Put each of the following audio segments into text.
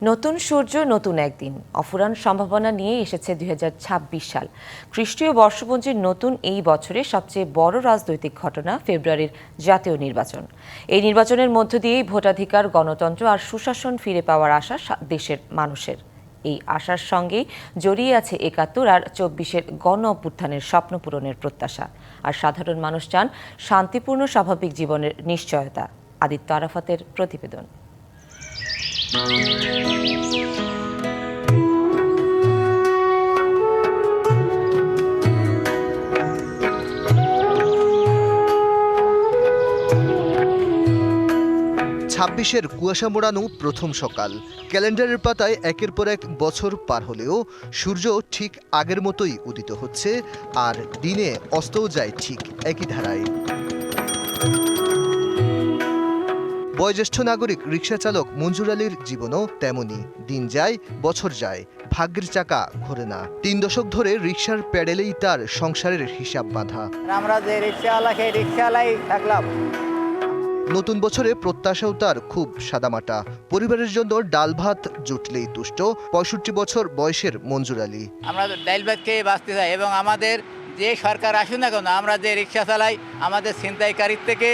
নতুন সূর্য নতুন একদিন অফুরান সম্ভাবনা নিয়ে এসেছে ২০২৬ সাল। খ্রিস্টীয় বর্ষপঞ্জির নতুন এই বছরের সবচেয়ে বড় রাজনৈতিক ঘটনা ফেব্রুয়ারির জাতীয় নির্বাচন। এই নির্বাচনের মধ্য দিয়েই ভোটাধিকার, গণতন্ত্র আর সুশাসন ফিরে পাওয়ার আশা দেশের মানুষের। এই আশার সঙ্গেই জড়িয়ে আছে ৭১ আর ২৪-এর গণ অভ্যুত্থানের স্বপ্ন পূরণের প্রত্যাশা। আর সাধারণ মানুষ চান শান্তিপূর্ণ স্বাভাবিক জীবনের নিশ্চয়তা। আদিত্য আরাফাতের প্রতিবেদন। ২৬-এর কুয়াশা মোড়ানো প্রথম সকাল। ক্যালেন্ডারের পাতায় একের পর এক বছর পার হলেও সূর্য ঠিক আগের মতোই উদিত হচ্ছে, আর দিনে অস্তও যায় ঠিক একই ধারায়। বয়োজ্যেষ্ঠ নাগরিক রিকশা চালক মঞ্জুর আলীর জীবনও তেমনই। দিন যায়, বছর যায়, ভাগ্যের চাকা ঘোরে না। ৩ দশক ধরে রিকশার প্যাডেলেই তার সংসারের হিসাব বাঁধা। আমরা যে রিকশাওয়ালা সেই রিকশাওয়ালাই থাকলাম। নতুন বছরে প্রত্যাশাও তার খুব সাদামাটা। পরিবারের জন্য ডাল ভাত জুটলেই তুষ্ট ৬৫ বছর বয়সের মঞ্জুর আলী। আমরা ডাল ভাত খেয়ে বাঁচতে চাই এবং আমাদের যে সরকার আসুন না কেন, আমরা যে রিকশা চালাই আমাদের ছিনতাইকারীর থেকে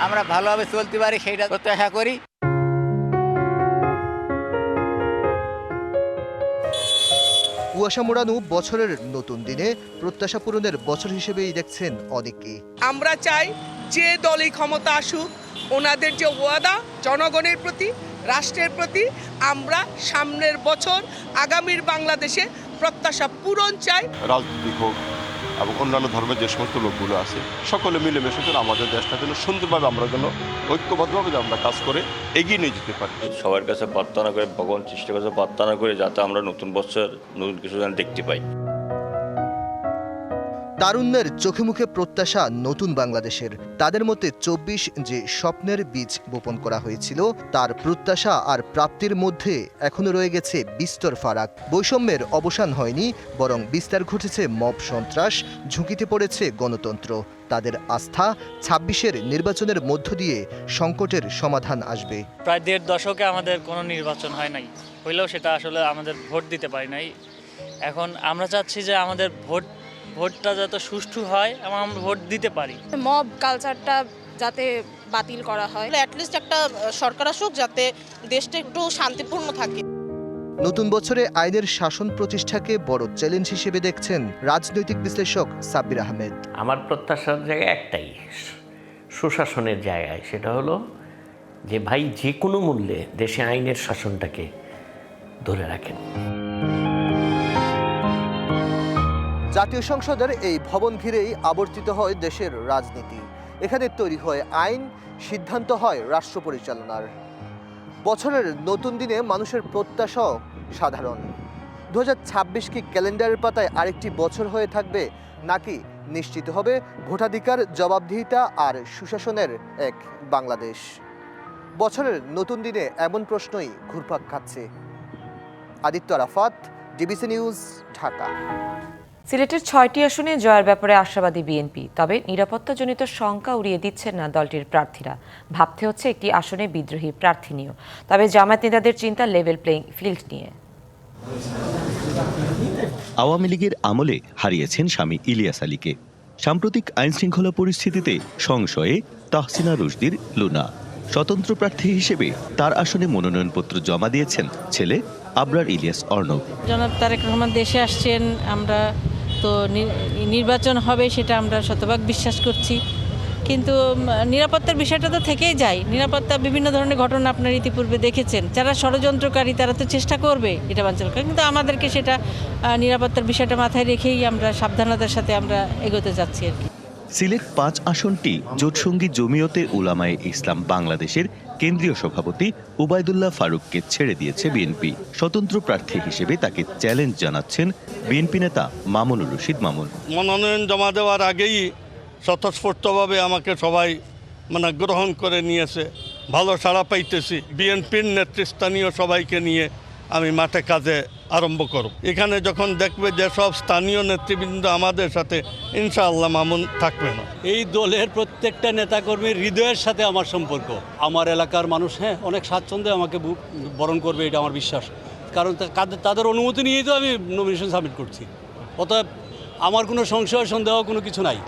আমরা ভালোভাবে চলতে পারি সেইটা প্রত্যাশা করি। কুয়াশা মোড়ানো বছরের নতুন দিনে প্রত্যাশা পূরণের বছর হিসেবেই দেখছেন অনেকে। আমরা চাই যে দলই ক্ষমতা আসুক, ওনাদের যে ওয়াদা জনগণের প্রতি, রাষ্ট্রের প্রতি, আমরা সামনের বছর আগামীর বাংলাদেশে প্রত্যাশা পূরণ চাই। রাজনৈতিক হোক এবং অন্যান্য ধর্মের যে সমস্ত লোকগুলো আছে সকলে মিলেমিশে যেন আমাদের দেশটা যেন সুন্দরভাবে আমরা যেন ঐক্যবদ্ধভাবে আমরা কাজ করে এগিয়ে নিয়ে যেতে পারি। সবার কাছে প্রার্থনা করে, ভগবান সৃষ্টির কাছে প্রার্থনা করে যাতে আমরা নতুন বছর নতুন কিছু যেন দেখতে পাই। তারুণ্যের চোখে মুখে প্রত্যাশা নতুন বাংলাদেশের। তাদের মতে ২৪ যে স্বপ্নের বীজ বপন করা হয়েছিল, তার প্রত্যাশা আর প্রাপ্তির মধ্যে এখনো রয়ে গেছে বিস্তর ফারাক। বৈষম্যের অবসান হয়নি, বরং বিস্তার ঘটেছে মব সন্ত্রাস, ঝুঁকিতে পড়েছে গণতন্ত্র। তাদের আস্থা ২৬-এর নির্বাচনের মধ্য দিয়ে সংকটের সমাধান আসবে। প্রায় ১.৫ দশকে আমাদের কোনো নির্বাচন হয় নাই, হইলেও সেটা আসলে আমাদের ভোট দিতে পারি নাই। এখন আমরা চাচ্ছি যে আমাদের ভোটটা যাতে সুষ্ঠু হয় এবং আমরা ভোট দিতে পারি। মব কালচারটা যাতে বাতিল করা হয়, অ্যাটলিস্ট একটা সরকার আসুক যাতে দেশটা একটু শান্তিপূর্ণ থাকে। নতুন বছরে আইনের শাসন প্রতিষ্ঠাকে বড় চ্যালেঞ্জ হিসেবে দেখছেন রাজনৈতিক বিশ্লেষক সাব্বির আহমেদ। আমার প্রত্যাশার জায়গা একটাই, সুশাসনের জায়গায়। সেটা হলো যে ভাই যে কোনো মূল্যে দেশে আইনের শাসনটাকে ধরে রাখেন। জাতীয় সংসদের এই ভবন ঘিরেই আবর্তিত হয় দেশের রাজনীতি। এখানে তৈরি হয় আইন, সিদ্ধান্ত হয় রাষ্ট্র পরিচালনার। বছরের নতুন দিনে মানুষের প্রত্যাশাও সাধারণ। ২০২৬ কি ক্যালেন্ডারের পাতায় আরেকটি বছর হয়ে থাকবে, নাকি নিশ্চিত হবে ভোটাধিকার, জবাবদিহিতা আর সুশাসনের এক বাংলাদেশ? বছরের নতুন দিনে এমন প্রশ্নই ঘুরপাক খাচ্ছে। Aditya Arafat, DBC news, Dhaka. সিলেটের ৬টি আসনে জয়ের ব্যাপারে আশাবাদী বিএনপি। তবে নিরাপত্তাজনিত শঙ্কা উড়িয়ে দিচ্ছেন না দলটির প্রার্থীরা। ভাবতে হচ্ছে একটি আসনে বিদ্রোহী প্রার্থী নিয়েও। তবে জামায়াত নেতাদের চিন্তা লেভেল প্লেইং ফিল্ড নিয়ে। আওয়ামী লীগের আমলে হারিয়েছেন স্বামী ইলিয়াস আলীকে। সাম্প্রতিক আইনশৃঙ্খলা পরিস্থিতিতে সংশয়ে তাহসিনা রুশদীর লুনা। স্বতন্ত্র প্রার্থী হিসেবে তার আসনে মনোনয়নপত্র জমা দিয়েছেন ছেলে আবরার ইলিয়াস অর্ণব। জনাব তারেক রহমান দেশে আসছেন, আমরা তো নির্বাচন হবে সেটা আমরা শতভাগ বিশ্বাস করছি, কিন্তু নিরাপত্তার বিষয়টা তো থেকেই যায়। নিরাপত্তা বিভিন্ন ধরনের ঘটনা আপনারা ইতিপূর্বে দেখেছেন। যারা ষড়যন্ত্রকারী তারা তো চেষ্টা করবে এটা বাঞ্চাল করা, কিন্তু আমাদেরকে সেটা নিরাপত্তার বিষয়টা মাথায় রেখেই আমরা সাবধানতার সাথে আমরা এগোতে যাচ্ছি আর কি। সিলেট ৫ আসনটি জোটসঙ্গী জমিয়তে উলামায়ে ইসলাম বাংলাদেশের কেন্দ্রীয় সভাপতি উবাইদুল্লাহ ফারুককে ছেড়ে দিয়েছে বিএনপি। স্বতন্ত্র প্রার্থী হিসেবে তাকে চ্যালেঞ্জ জানাচ্ছেন বিএনপি নেতা মামুনুর রশিদ মামুন। মনোনয়ন জমা দেওয়ার আগেই স্বতঃস্ফূর্তভাবে আমাকে সবাই গ্রহণ করে নিয়েছে, ভালো সাড়া পাইতেছি। বিএনপির নেতৃস্থানীয় সবাইকে নিয়ে আমি মাঠে কাজে আরম্ভ করব। এখানে যখন দেখবে যে সব স্থানীয় নেতৃবৃন্দ আমাদের সাথে, ইনশাআল্লাহ মামুন থাকবে না। এই দলের প্রত্যেকটা নেতাকর্মীর হৃদয়ের সাথে আমার সম্পর্ক। আমার এলাকার মানুষ অনেক স্বাচ্ছন্দ্যে আমাকে বরণ করবে, এটা আমার বিশ্বাস। কারণ তাদের অনুমতি নিয়েই তো আমি নমিনেশন সাবমিট করছি। অতএব আমার কোনো সংশয় সন্দেহ কোনো কিছু নাই।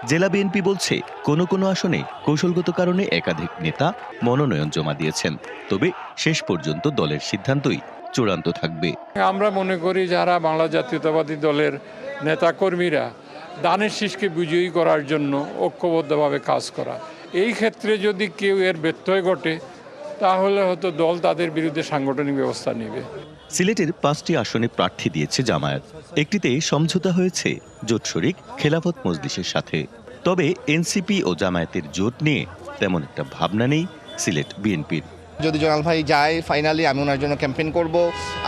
জেলা বিএনপি বলছে কোনো আসনে কৌশলগত কারণে একাধিক নেতা মনোনয়ন জমা দিয়েছেন, তবে শেষ পর্যন্ত দলের সিদ্ধান্তই চূড়ান্ত থাকবে। আমরা মনে করি যারা বাংলা জাতীয়তাবাদী দলের নেতাকর্মীরা দানের শীষকে বিজয়ী করার জন্য ঐক্যবদ্ধভাবে কাজ করা, এই ক্ষেত্রে যদি কেউ এর ব্যত্যয় ঘটে তাহলে হয়তো দল তাদের বিরুদ্ধে সাংগঠনিক ব্যবস্থা নেবে। সিলেটের 5টি আসনে প্রার্থী দিয়েছে জামায়াত, একটিতে সমঝোতা হয়েছে জোট শরিক খেলাফত মজলিসের সাথে। তবে এনসিপি ও জামায়াতের জোট নিয়ে তেমন একটা ভাবনা নেই সিলেট বিএনপির। যদি জোনাল ভাই যায় ফাইনালি, আমি ওনার জন্য ক্যাম্পেইন করব।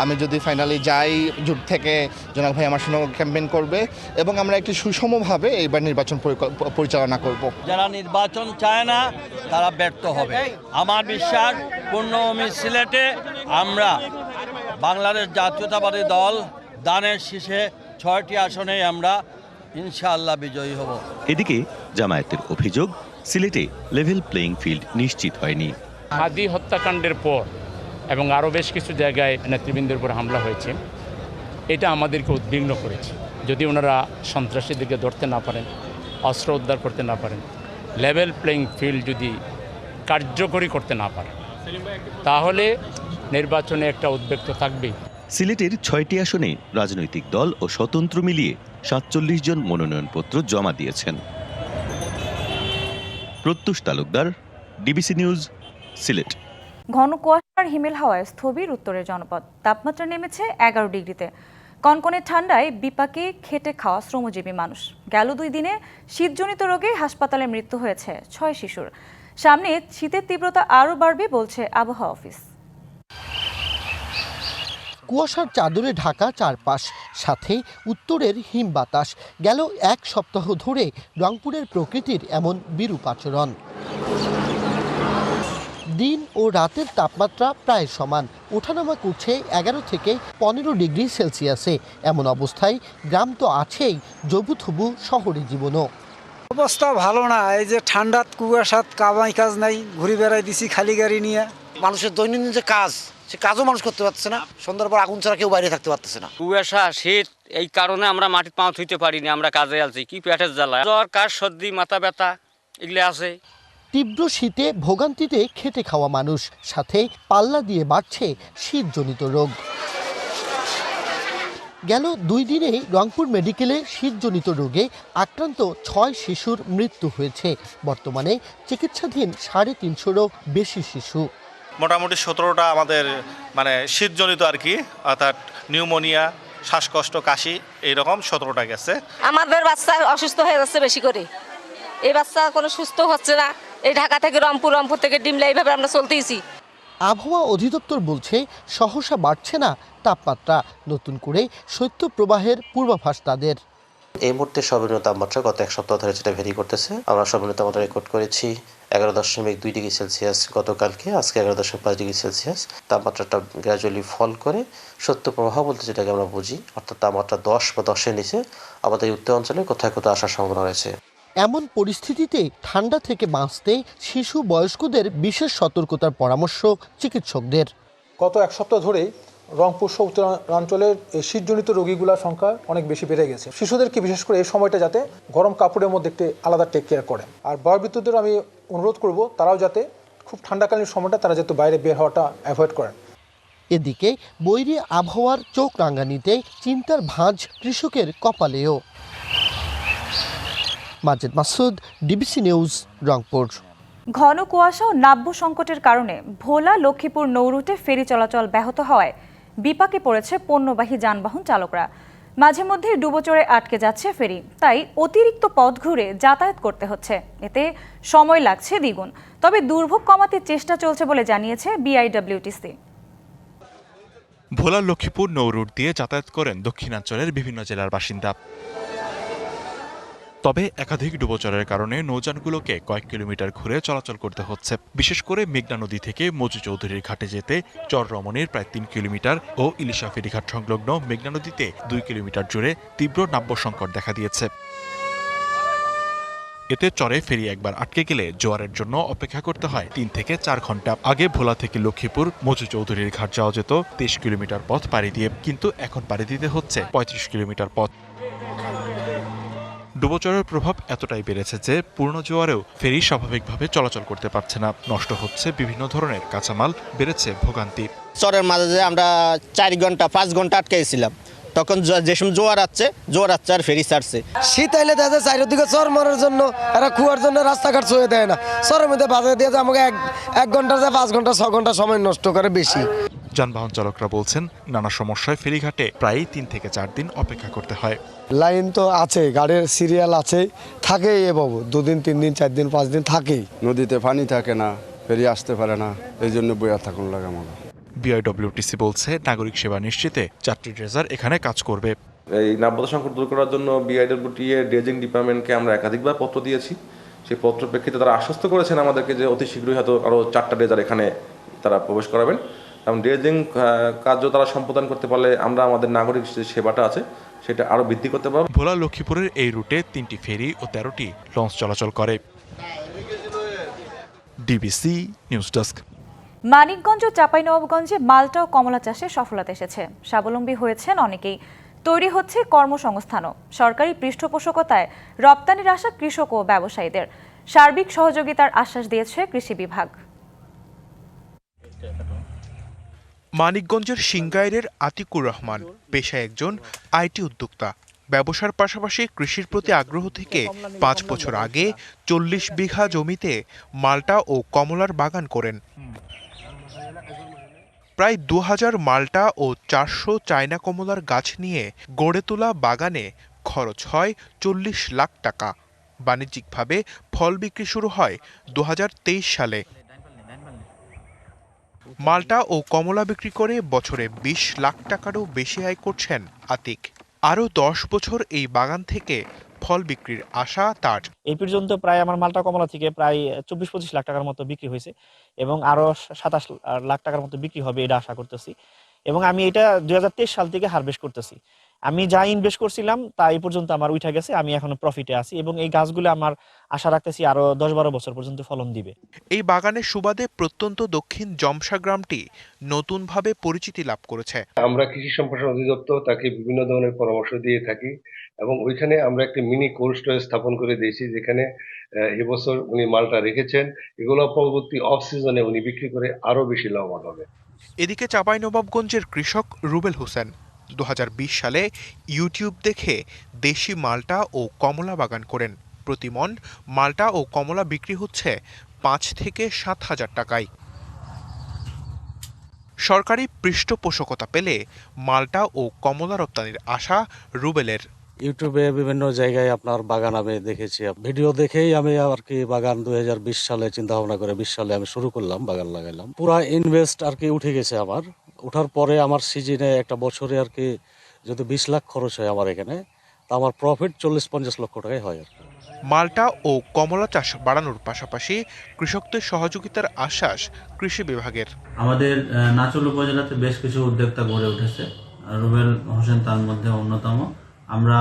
আমি যদি ফাইনালি যাই জোট থেকে, জোনাল ভাই আমার সঙ্গে ক্যাম্পেইন করবে এবং আমরা একটি সুষমভাবে এইবার নির্বাচন পরিচালনা করব। যারা নির্বাচন চায় না তারা ব্যর্থ হবে। আমার বিশ্বাস পূর্ণভূমি সিলেটে আমরা বাংলাদেশ জাতীয়তাবাদী দল দানের শীষে 6টি আসনে আমরা ইনশাআল্লাহ বিজয়ী হব। এদিকে জামায়াতের অভিযোগ সিলেটে লেভেল প্লেইং ফিল্ড নিশ্চিত হয়নি। হাদি হত্যাকাণ্ডের পর এবং আরও বেশ কিছু জায়গায় নেতৃবৃন্দের উপর হামলা হয়েছে, এটা আমাদেরকে উদ্বিগ্ন করেছে। যদি ওনারা সন্ত্রাসীদেরকে ধরতে না পারেন, অস্ত্র উদ্ধার করতে না পারেন, লেভেল প্লেইং ফিল্ড যদি কার্যকরী করতে না পারেন, তাহলে নির্বাচনে একটা উদ্বেগ তো থাকবেই। সিলেটের 6টি আসনে রাজনৈতিক দল ও স্বতন্ত্র মিলিয়ে 47 জন মনোনয়নপত্র জমা দিয়েছেন। প্রত্যুষ তালুকদার, ডিবিসি নিউজ, সিলেট। ঘন কুয়াশার হিমেল হাওয়ায় স্থবির উত্তরের জনপদ। তাপমাত্রা নেমেছে 11 ডিগ্রিতে। কনকনে ঠান্ডায় বিপাকে খেটে খাওয়া শ্রমজীবী মানুষ। গেল 2 দিনে শীতজনিত রোগে হাসপাতালে মৃত্যু হয়েছে 6 শিশুর। সামনে শীতের তীব্রতা আরও বাড়বে বলছে আবহাওয়া অফিস। কুয়াশার চাদরে ঢাকা চারপাশ, সাথে উত্তরের হিম বাতাস। গেল 1 সপ্তাহ ধরে রংপুরের প্রকৃতির এমন বিরূপ আচরণ। দিন ও রাতের তাপমাত্রা প্রায় সমান, ওঠানামা করছে 11 থেকে 15 ডিগ্রি সেলসিয়াসে। এমন অবস্থায় গ্রাম তো আছেই, জবুথবু শহরে জীবনও। অবস্থা ভালো না। এই যে ঠান্ডাত কুয়াশাত কামাই কাজ নাই, ঘুরে বেড়াই দিছি খালি গাড়ি নিয়ে। মানুষের দৈনন্দিন যে কাজ, সে কাজও মানুষ করতে পারছে না। সন্ধ্যার পর আগুন ছাড়া কেউ বাইরে থাকতে পারতেছে না। কুয়াশা, শীত, এই কারণে আমরা মাটির পা ধুইতে পারিনি। আমরা কাজে আছি, কি পেটের জ্বালা, জ্বর, কাশ, সর্দি, মাথা ব্যথা এগুলো আছে। তীব্র শীতে ভোগান্তিতে খেটে খাওয়া মানুষ, সাথে পাল্লা দিয়ে বাড়ছে শীতজনিত রোগ। গেল 2 দিনে রংপুর মেডিকেলে শীতজনিত রোগে আক্রান্ত 6 শিশুর মৃত্যু হয়েছে। বর্তমানে চিকিৎসাধীন 350-রও বেশি শিশু। মোটামুটি 17টা আমাদের শীতজনিত আর কি, অর্থাৎ নিউমোনিয়া, শ্বাসকষ্ট, কাশি, এইরকম 17টা গেছে। আমাদের বাচ্চা অসুস্থ হয়ে যাচ্ছে বেশি করে। এই বাচ্চা কোনো সুস্থ হচ্ছে না। এই ঢাকা থেকে রংপুর, রংপুর থেকে ডিমলা, এইভাবে আমরা চলতেইছি। আবহাওয়া অধিদপ্তর বলছে সহসা বাড়ছে না তাপমাত্রা, নতুন করে শৈত্যপ্রবাহের পূর্বাভাস তাদের। এই মুহূর্তে সর্বনিম্ন তাপমাত্রা গত 1 সপ্তাহ ধরে যেটা ভেরি করতেছে। আমরা সর্বনিম্ন তাপমাত্রা রেকর্ড করেছি 11.2 ডিগ্রি সেলসিয়াস গতকালকে, আজকে 11.5 ডিগ্রি সেলসিয়াস। তাপমাত্রাটা গ্র্যাজুয়ালি ফল করে শৈত্যপ্রবাহ বলতে যেটাকে আমরা বুঝি, অর্থাৎ তাপমাত্রা 10 বা 10-এর নিচে আমাদের উত্তর অঞ্চলে কোথায় কোথাও আসার সম্ভাবনা রয়েছে। এমন পরিস্থিতিতে ঠান্ডা থেকে বাঁচতে শিশু বয়স্কদের বিশেষ সতর্কতার পরামর্শ চিকিৎসকদের। গত 1 সপ্তাহ ধরেই রংপুর উত্তরাঞ্চলের এই শীতজনিত রোগীগুলোর সংখ্যা অনেক বেশি বেড়ে গেছে। শিশুদেরকে বিশেষ করে এই সময়টা যাতে গরম কাপড়ের মধ্যে একটি আলাদা টেক কেয়ার করেন। আর বয়োবৃদ্ধদের আমি অনুরোধ করব তারাও যাতে খুব ঠান্ডাকালীন সময়টা তারা যাতে বাইরে বের হওয়াটা অ্যাভয়েড করেন। এদিকে বৈরী আবহাওয়ার চোখ রাঙানিতে চিন্তার ভাঁজ কৃষকের কপালেও। Majed Masud, DBC news, Rangpur. ঘন কুয়াশা ও নাব্য সংকটের কারণে ভোলা লক্ষ্মীপুর নৌরুটে ফেরি চলাচল ব্যাহত হওয়ায় বিপাকে পড়েছে পণ্যবাহী যানবাহন চালকরা। মাঝে মধ্যে ডুবোচরে আটকে যাচ্ছে ফেরি, তাই অতিরিক্ত পথ ঘুরে যাতায়াত করতে হচ্ছে। এতে সময় লাগছে দ্বিগুণ। তবে দুর্ভোগ কমাতে চেষ্টা চলছে বলে জানিয়েছে বিআইডব্লিউটিসি। ভোলা লক্ষ্মীপুর নৌরুট দিয়ে যাতায়াত করেন দক্ষিণাঞ্চলের বিভিন্ন জেলার বাসিন্দা। তবে একাধিক ডুবোচরের কারণে নৌযানগুলোকে কয়েক কিলোমিটার ঘুরে চলাচল করতে হচ্ছে। বিশেষ করে মেঘনা নদী থেকে মজু চৌধুরীর ঘাটে যেতে চর রমণীর প্রায় 3 কিলোমিটার ও ইলিশা ফেরিঘাট সংলগ্ন মেঘনা নদীতে 2 কিলোমিটার জুড়ে তীব্র নাব্য সংকট দেখা দিয়েছে। এতে চরে ফেরি একবার আটকে গেলে জোয়ারের জন্য অপেক্ষা করতে হয় 3 থেকে 4 ঘন্টা। আগে ভোলা থেকে লক্ষ্মীপুর মজু চৌধুরীর ঘাট যাওয়া যেত 23 কিলোমিটার পথ পাড়ি দিয়ে, কিন্তু এখন পাড়ি দিতে হচ্ছে 35 কিলোমিটার পথ। ডুবোচরের প্রভাব এতটাই বেড়েছে যে পূর্ণ জোয়ারেও ফেরি স্বাভাবিকভাবে চলাচল করতে পারছে না। নষ্ট হচ্ছে বিভিন্ন ধরনের কাঁচামাল, বেড়েছে ভোগান্তি। চরের মাঝে যে আমরা 4 ঘন্টা 5 ঘন্টা আটকে ছিলাম, তখন যে সময় জোয়ার আসছে আর ফেরি ছাড়ছে। শীত আইলে দেখা যায় চারিদিকে চর মারার জন্য এরা কুয়ার জন্য রাস্তাঘাট ছুঁয়ে দেয় না। চরের মধ্যে বাজার দিয়ে আমাকে 1 ঘন্টা 5 ঘন্টা 6 ঘন্টা সময় নষ্ট করে বেশি। যানবাহন চালকরা বলছেন নানা সমস্যায় ফেরিঘাটে প্রায় 3 থেকে 4 দিন অপেক্ষা করতে হয়। লাইন তো আছে, গাড়ির সিরিয়াল আছে, থাকেই এ বাবু 2 দিন 3 দিন 4 দিন 5 দিন থাকেই। নদীতে পানি থাকে না, ফেরি আসতে পারে না, এই জন্য বইয়া থাকুন লাগে আমার। বিআইডব্লিউটিসি বলছে নাগরিক সেবা নিশ্চিতে যাত্রী ড্রেজার এখানে কাজ করবে। এই নাব্যতা সংকট দূর করার জন্য বিআইডব্লিউটি এর ড্রেজিং ডিপার্টমেন্টকে আমরা একাধিকবার পত্র দিয়েছি। সেই পত্র প্রেক্ষিতে তারা আশ্বস্ত করেছেন আমাদেরকে যে অতি শীঘ্রই হয়তো আরও 4টা ড্রেজার এখানে তারা প্রবেশ করাবেন। এবং ড্রেজিং কার্য তারা সম্পাদন করতে পারলে আমরা আমাদের নাগরিক যে সেবাটা আছে সেটা আরও বৃদ্ধি করতে পারব। ভোলা লক্ষ্মীপুরের এই রুটে 3টি ফেরি ও 13টি লঞ্চ চলাচল করে। DBC news desk. মানিকগঞ্জ ও চাঁপাইনবাবগঞ্জে মাল্টা ও কমলা চাষে সফলতা এসেছে। স্বাবলম্বী হয়েছেন অনেকেই। তৈরি হচ্ছে কর্মসংস্থানও। সরকারি পৃষ্ঠপোষকতায় রপ্তানির আশা কৃষক ও ব্যবসায়ীদের। সার্বিক সহযোগিতার আশ্বাস দিয়েছে কৃষি বিভাগ। মানিকগঞ্জের সিংগাইরের আতিকুর রহমান পেশায় একজন আইটি উদ্যোক্তা। ব্যবসার পাশাপাশি কৃষির প্রতি আগ্রহ থেকে 5 বছর আগে 40 বিঘা জমিতে মাল্টা ও কমলার বাগান করেন। প্রায় 2000 মাল্টা ও 400 চায়না কমলার গাছ নিয়ে গড়ে তোলা বাগানে খরচ হয় 40 লাখ টাকা। বাণিজ্যিকভাবে ফল বিক্রি শুরু হয় 2023 সালে। মাল্টা ও কমলা বিক্রি করে বছরে 20 লাখ টাকারও বেশি আয় করছেন আতিক। আরও 10 বছর এই বাগান থেকে ফল বিক্রির আশা তার। এই পর্যন্ত প্রায় আমার মাল্টা কমলা থেকে প্রায় 24-25 লাখ টাকার মতো বিক্রি হয়েছে এবং আরো 27 লাখ টাকার মতো বিক্রি হবে এটা আশা করতেছি। এবং আমি এটা 2023 সাল থেকে হারভেস্ট করতেছি। আমি যা ইনভেস্ট করছিলাম তা এই পর্যন্ত আমার উঠে গেছে, আমি এখনো প্রফিটে আছি এবং এই গাছগুলো আমার আশা রাখতেছি আরো 10-12 বছর পর্যন্ত ফলন দিবে। এই বাগানের সুবাদে প্রত্যন্ত দক্ষিণ জমসা গ্রামটি নতুনভাবে পরিচিতি লাভ করেছে। আমরা কৃষি সম্প্রসারণ অধিদপ্তর তাকে বিভিন্ন ধরনের পরামর্শ দিয়ে থাকি এবং ওইখানে আমরা একটি মিনি কোল্ড স্টোরেজ স্থাপন করে দিয়েছি, যেখানে এবছর উনি মালটা রেখেছেন। এগুলো পরবর্তী অফ সিজনে উনি বিক্রি করে আরো বেশি লাভবান হবে। এদিকে চাঁপাইনবাবগঞ্জের কৃষক রুবেল হোসেন 2020 সালে ইউটিউব দেখে দেশি মাল্টা ও কমলা বাগান করেন। প্রতি মণ মাল্টা ও কমলা বিক্রি হচ্ছে 5 থেকে 7 হাজার টাকায়। সরকারি পৃষ্ঠপোষকতা পেলে মাল্টা ও কমলা রপ্তানির আশা রুবেলের। ইউটিউবে বিভিন্ন জায়গায় আপনার বাগান আমি দেখেছি, ভিডিও দেখেই আমি আর কি বাগান 2020 সালে চিন্তা ভাবনা করে 20 সালে আমি শুরু করলাম, বাগান লাগাইলাম। পুরা ইনভেস্ট আর কি উঠে গেছে আমার। ওঠার পরে আমার সিজনে একটা বছরে আর কি যদি 20 লাখ খরচ হয় আমার এখানে, তা আমার প্রফিট 40-50 লক্ষ টাকাই হয় আর কি। মাল্টা ও কমলা চাষ বাড়ানোর পাশাপাশি কৃষকদের সহযোগিতার আশ্বাস কৃষি বিভাগের। আমাদের নাচল উপজেলাতে বেশ কিছু উদ্যোক্তা গড়ে উঠেছে, রুবেল হোসেন তার মধ্যে অন্যতম। আমরা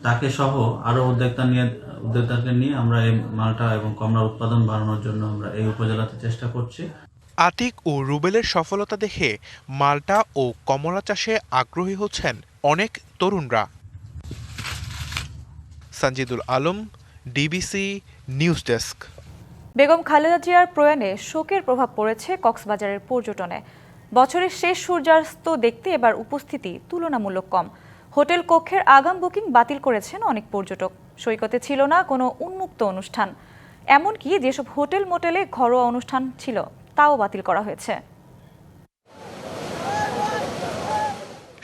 তাকে সহ আরো উদ্যোক্তাকে নিয়ে আমরা এই মাল্টা এবং কমলা উৎপাদন বাড়ানোর জন্য আমরা এই উপজেলাতে চেষ্টা করছি। আতিক ও রুবেলের সফলতা দেখে মাল্টা ও কমলা চাষে আগ্রহী হচ্ছেন অনেক তরুণরা। Sanjidul Alam, DBC news desk. Begum Khaleda জিয়ার প্রয়াণে শোকের প্রভাব পড়েছে কক্সবাজারের পর্যটনে। বছরের শেষ সূর্যাস্ত দেখতে এবার উপস্থিতি তুলনামূলক কম। হোটেল কক্ষের আগাম বুকিং বাতিল করেছেন অনেক পর্যটক। সৈকতে ছিল না কোনো উন্মুক্ত অনুষ্ঠান, এমনকি যেসব হোটেল মোটেলে ঘরোয়া অনুষ্ঠান ছিল তাও বাতিল করা হয়েছে।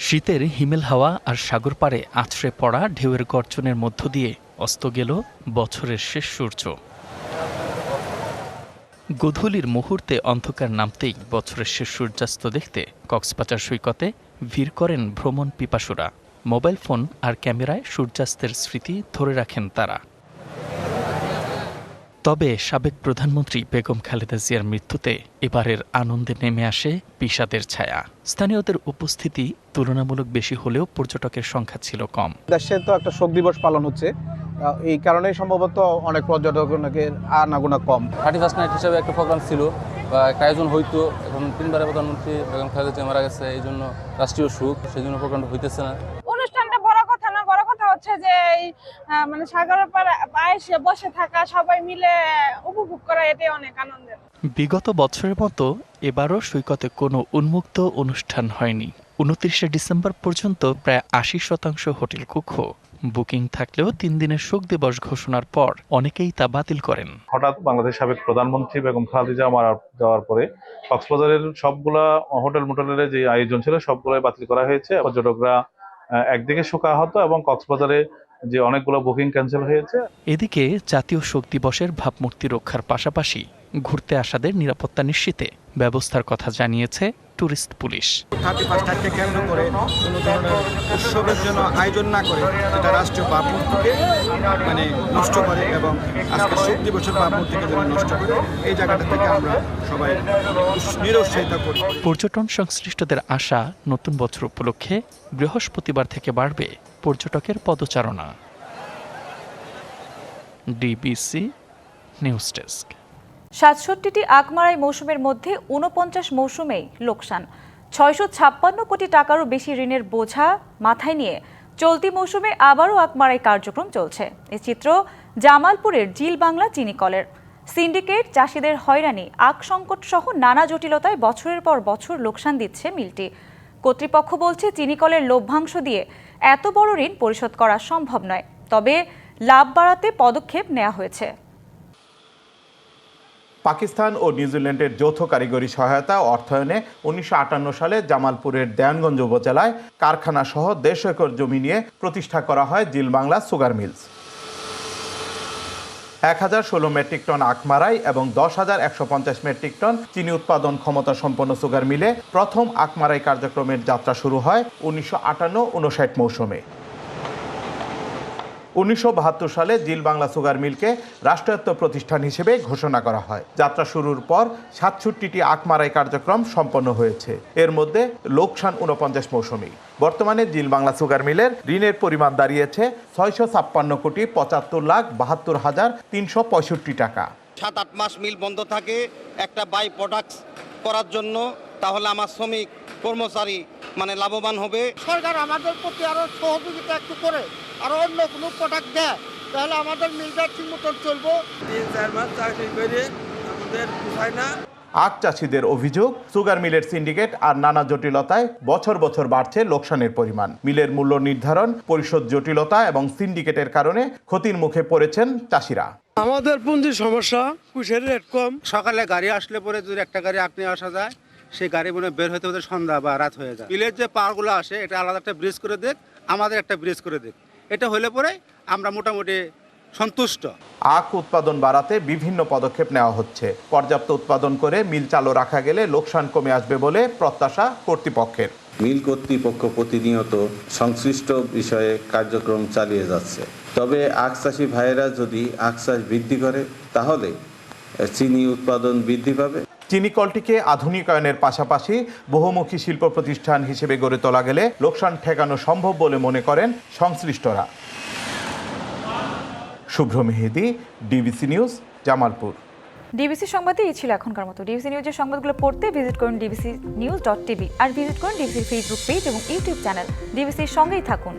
শীতের হিমেল হাওয়া আর সাগর পাড়ে আছড়ে পড়া ঢেউয়ের গর্জনের মধ্য দিয়ে অস্ত গেল বছরের শেষ সূর্য। গোধূলির মুহূর্তে অন্ধকার নামতেই বছরের শেষ সূর্যাস্ত দেখতে কক্সবাজার সৈকতে ভিড় করেন ভ্রমণ পিপাসুরা। মোবাইল ফোন আর ক্যামেরায় সূর্যাস্তের স্মৃতি ধরে রাখেন তারা। তবে সাবেক প্রধানমন্ত্রী বেগম খালেদা জিয়ার মৃত্যুতে এবারের আনন্দে নেমে আসে বিষাদের ছায়া। স্থানীয়দের উপস্থিতি তুলনামূলক বেশি হলেও পর্যটকের সংখ্যা ছিল কম। দেশে তো একটা শোক দিবস পালন হচ্ছে, এই কারণেই সম্ভবত অনেক পর্যটকের আনাগোনা কম। 31st নাইট হিসেবে একটা প্রোগ্রাম ছিল বা একটা আয়োজন হইতো, এখন 3বারের প্রধানমন্ত্রী বেগম খালেদা জিয়া মারা গেছে, এই জন্য রাষ্ট্রীয় শোক, সেই জন্য প্রোগ্রামটা হইতেছে না। অনুষ্ঠানটা বড় কথা না, বড় কথা হচ্ছে যে মানে সাগরের পাড়ে এসে বসে থাকা, সবাই মিলে উপভোগ করা, এটাই অনেক আনন্দের। বিগত বছরের মতো এবারও সৈকতে কোনো উন্মুক্ত অনুষ্ঠান হয়নি। 29শে ডিসেম্বর পর্যন্ত প্রায় 80% হোটেল কক্ষ বুকিং থাকলেও 3 দিনের শোক দিবস ঘোষণার পর অনেকেই তা বাতিল করেন। হঠাৎ বাংলাদেশের সাবেক প্রধানমন্ত্রী বেগম খালেদা জিয়া মারা যাওয়ার পরে কক্সবাজারের সবগুলা হোটেল মোটেলের যে আয়োজন ছিল সবগুলাই বাতিল করা হয়েছে। পর্যটকরা একদিকে শোকাহত এবং কক্সবাজারে যে অনেকগুলো বুকিং ক্যান্সেল হয়েছে। এদিকে জাতীয় শোক দিবসের ভাবমূর্তি রক্ষার পাশাপাশি ঘুরতে আসাদের নিরাপত্তা নিশ্চিতে ব্যবস্থার কথা জানিয়েছে টুরিস্ট পুলিশ। 31st নাইটকে কেন্দ্র করে কোনো ধরনের উৎসবের জন্য আয়োজন না করে এটা রাষ্ট্রীয় ভাবমূর্তিকে মানে নষ্ট করে এবং আজকে শোক দিবসের ভাবমূর্তিকে যেন নষ্ট করে, এই জায়গাটা থেকে আমরা সবাই নিরুৎসাহিত করি। পর্যটন সংশ্লিষ্টদের আশা, নতুন বছর উপলক্ষে বৃহস্পতিবার থেকে বাড়বে পর্যটকের পদচারণা। DBC news desk. 67টি আখমারাই মৌসুমের মধ্যে 49 মৌসুমেই লোকসান। 656 কোটি টাকারও বেশি ঋণের বোঝা মাথায় নিয়ে চলতি মৌসুমে আবারও আখমারাই কার্যক্রম চলছে। এই চিত্র জামালপুরের জিল বাংলা চিনিকলের। সিন্ডিকেট, চাষিদের হয়রানি, আখ সংকট সহ নানা জটিলতায় বছরের পর বছর লোকসান দিচ্ছে মিলটি। কর্তৃপক্ষ বলছে চিনিকলের লভ্যাংশ দিয়ে এত বড় ঋণ পরিশোধ করা সম্ভব নয়, তবে লাভ বাড়াতে পদক্ষেপ নেওয়া হয়েছে। পাকিস্তান ও নিউজিল্যান্ডের যৌথ কারিগরি সহায়তা ও অর্থায়নে 1958 সালে জামালপুরের দেয়ানগঞ্জ উপজেলায় কারখানা সহ 150 একর জমি নিয়ে প্রতিষ্ঠা করা হয় Zeal Bangla Sugar Mills. 1016 metric ton আখমারাই এবং 10,150 মেট্রিক টন চিনি উৎপাদন ক্ষমতা সম্পন্ন সুগার মিলে প্রথম আখমারাই কার্যক্রমের যাত্রা শুরু হয় 1958-59 মৌসুমে। 1972 সালে জিল বাংলা সুগার মিলকে রাষ্ট্রায়ত্ত প্রতিষ্ঠান হিসেবে ঘোষণা করা হয়। যাত্রা শুরুর পর 67টি আখমারাই কার্যক্রম সম্পন্ন হয়েছে, এর মধ্যে লোকসান 49 মৌসুমে। বর্তমানে জিল বাংলা সুগার মিলের ঋণের পরিমাণ দাঁড়িয়েছে 656,75,72,365 টাকা। 7-8 মাস মিল বন্ধ থাকে একটা বাই প্রোডাক্ট করার জন্য, তাহলে আমার শ্রমিক কর্মচারী মানে লাভবান হবে। সরকার আমাদের প্রতি আরো সহযোগিতা একটু করে আর অন্য কোনো প্রোডাক্ট দেয়, তাহলে আমাদের মিলটা ঠিক মতন চলবো। 3-4 মাস চাকরি করে আমাদের পোষায় না। আখ চাষিদের অভিযোগ, সুগার মিলের সিন্ডিকেট আর নানা জটিলতায় বছর বছর বাড়ছে লোকসানের পরিমাণ। মিলের মূল্য নির্ধারণ, পরিশোধ জটিলতা এবং সিন্ডিকেটের কারণে ক্ষতির মুখে পড়েছেন চাষিরা। আমাদের পুঁজির সমস্যা, কুশের রেট কম। সকালে গাড়ি আসলে পরে যদি একটা গাড়ি আখ নিয়ে আসা যায়, সেই গাড়ি মনে বের হতে হতে সন্ধ্যা বা রাত হয়ে যায়। মিলের যে পাওয়ারগুলো আসে এটা আলাদা একটা ব্রিজ করে দেখ, আমাদের একটা ব্রিজ করে দেখ, এটা হলে পরে আমরা মোটামুটি সন্তুষ্ট। আখ উৎপাদন বাড়াতে বিভিন্ন পদক্ষেপ নেওয়া হচ্ছে। পর্যাপ্ত উৎপাদন করে মিল চালু রাখা গেলে লোকসান কমে আসবে বলে প্রত্যাশা কর্তৃপক্ষের। মিল কর্তৃপক্ষ প্রতিনিয়ত সংশ্লিষ্ট বিষয়ে কার্যক্রম চালিয়ে যাচ্ছে। তবে আখ চাষি ভাইয়েরা যদি আখ চাষ বৃদ্ধি করে তাহলে চিনি উৎপাদন বৃদ্ধি পাবে। চিনিকলটিকে আধুনিকায়নের পাশাপাশি বহুমুখী শিল্প প্রতিষ্ঠান হিসেবে গড়ে তোলা গেলে লোকসান ঠেকানো সম্ভব বলে মনে করেন সংশ্লিষ্টরা। শুভ্র মেহেদি, ডিবিসি নিউজ, জামালপুর। ডিবিসি সংবাদে এই ছিল এখনকার মতো। ডিবিসি নিউজের সংবাদগুলো পড়তে ভিজিট করুন dbcnews.tv আর ভিজিট করুন ডিবিসির ফেসবুক পেজ এবং ইউটিউব চ্যানেল। ডিবিসির সঙ্গেই থাকুন।